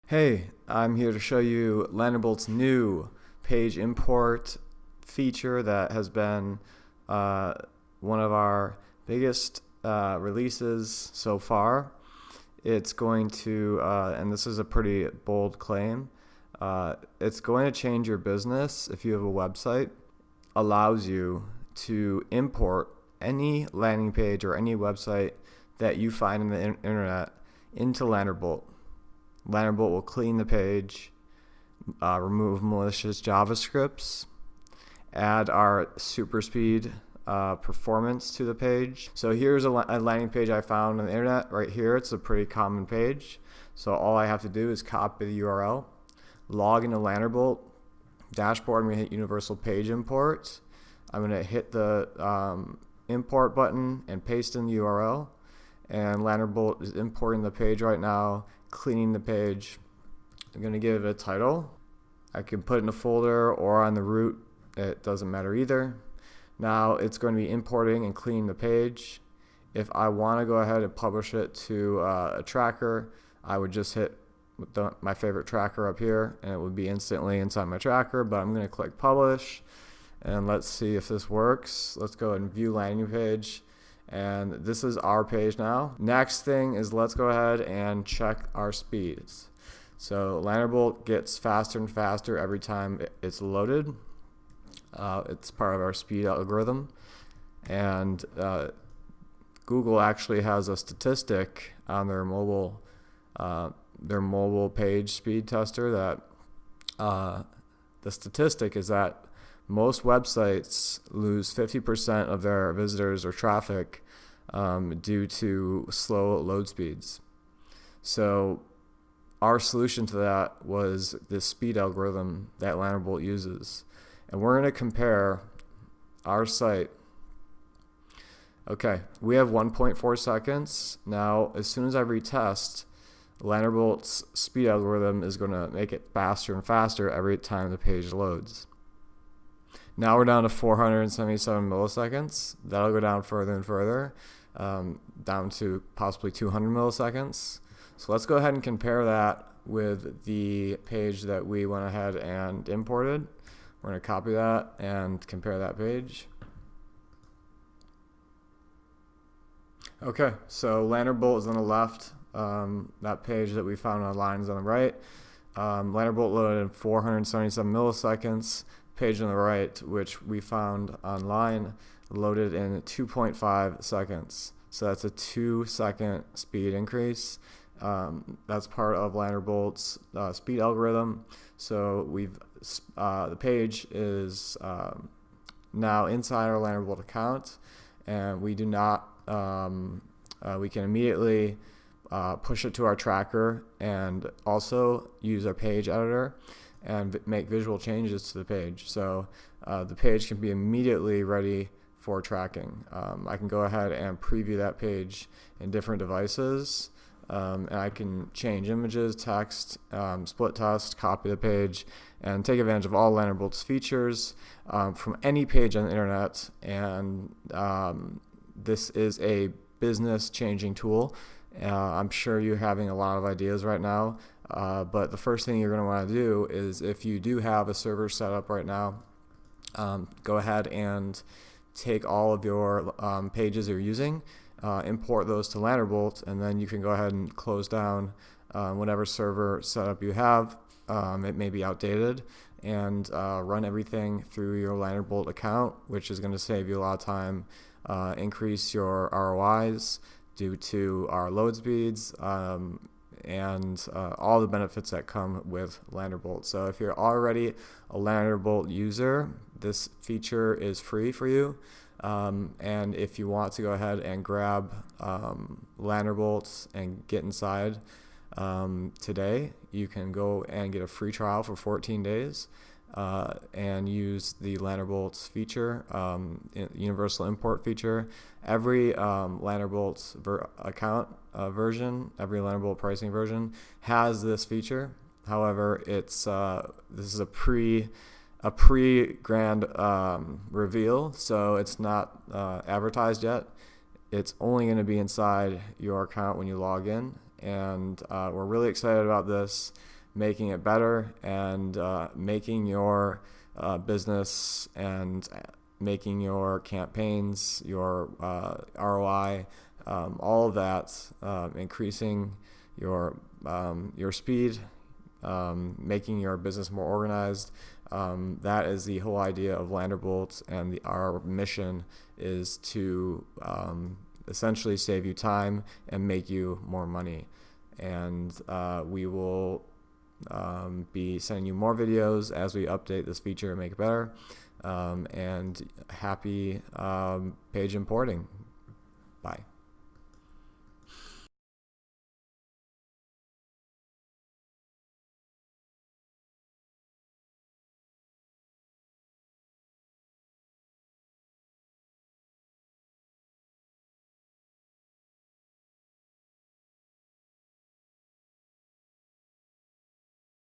Hey, I'm here to show you Landerbolt's new page import feature that has been uh, one of our biggest releases so far. It's going to, and this is a pretty bold claim, it's going to change your business if you have a website. Allows you to import any landing page or any website that you find in the internet into Landerbolt. Landerbolt will clean the page, remove malicious JavaScripts, add our super speed performance to the page. So here's a landing page I found on the internet right here. It's a pretty common page. So all I have to do is copy the URL, log into Landerbolt dashboard. I'm going to hit Universal Page Import. I'm going to hit the import button and paste in the URL. And Landerbolt is importing the page right now, cleaning the page. I'm going to give it a title. I can put it in a folder or on the root. It doesn't matter either. Now it's going to be importing and cleaning the page. If I want to go ahead and publish it to a tracker, I would just hit my favorite tracker up here and it would be instantly inside my tracker, but I'm going to click publish and let's see if this works. Let's go ahead and view landing page. And this is our page now. Next thing is let's go ahead and check our speeds. So Landerbolt gets faster and faster every time it's loaded. It's part of our speed algorithm. And Google actually has a statistic on their mobile page speed tester that the statistic is that most websites lose 50% of their visitors or traffic due to slow load speeds. So our solution to that was this speed algorithm that Landerbolt uses. And we're going to compare our site. Okay, we have 1.4 seconds. Now, as soon as I retest, Landerbolt's speed algorithm is going to make it faster and faster every time the page loads. Now we're down to 477 milliseconds. That'll go down further and further, down to possibly 200 milliseconds. So let's go ahead and compare that with the page that we went ahead and imported. We're going to copy that and compare that page. Okay, so Landerbolt is on the left. That page that we found online is on the right. Landerbolt loaded in 477 milliseconds. Page on the right, which we found online, loaded in 2.5 seconds. So that's a 2-second speed increase. That's part of Landerbolt's speed algorithm. So the page is now inside our Landerbolt account, and we do not. We can immediately push it to our tracker and also use our page editor and make visual changes to the page. So the page can be immediately ready for tracking. I can go ahead and preview that page in different devices, and I can change images, text, split test, copy the page, and take advantage of all Landerbolt's features from any page on the internet. And this is a business-changing tool. I'm sure you're having a lot of ideas right now. But the first thing you're going to want to do is, if you do have a server set up right now, go ahead and take all of your pages you're using, import those to Landerbolt, and then you can go ahead and close down whatever server setup you have. It may be outdated, and run everything through your Landerbolt account, which is going to save you a lot of time, increase your ROIs due to our load speeds, and all the benefits that come with Landerbolt. So if you're already a Landerbolt user, this feature is free for you. And if you want to go ahead and grab Landerbolt and get inside today, you can go and get a free trial for 14 days and use the Landerbolt's feature, universal import feature. Every Landerbolt account version, every Landerbolt pricing version has this feature. However, it's this is a pre-grand reveal, so it's not advertised yet. It's only going to be inside your account when you log in, and we're really excited about this. making it better, and making your business and making your campaigns, your ROI, all of that, increasing your speed, making your business more organized. That is the whole idea of Landerbolt, and our mission is to essentially save you time and make you more money. And we will be sending you more videos as we update this feature and make it better. And happy page importing. Bye.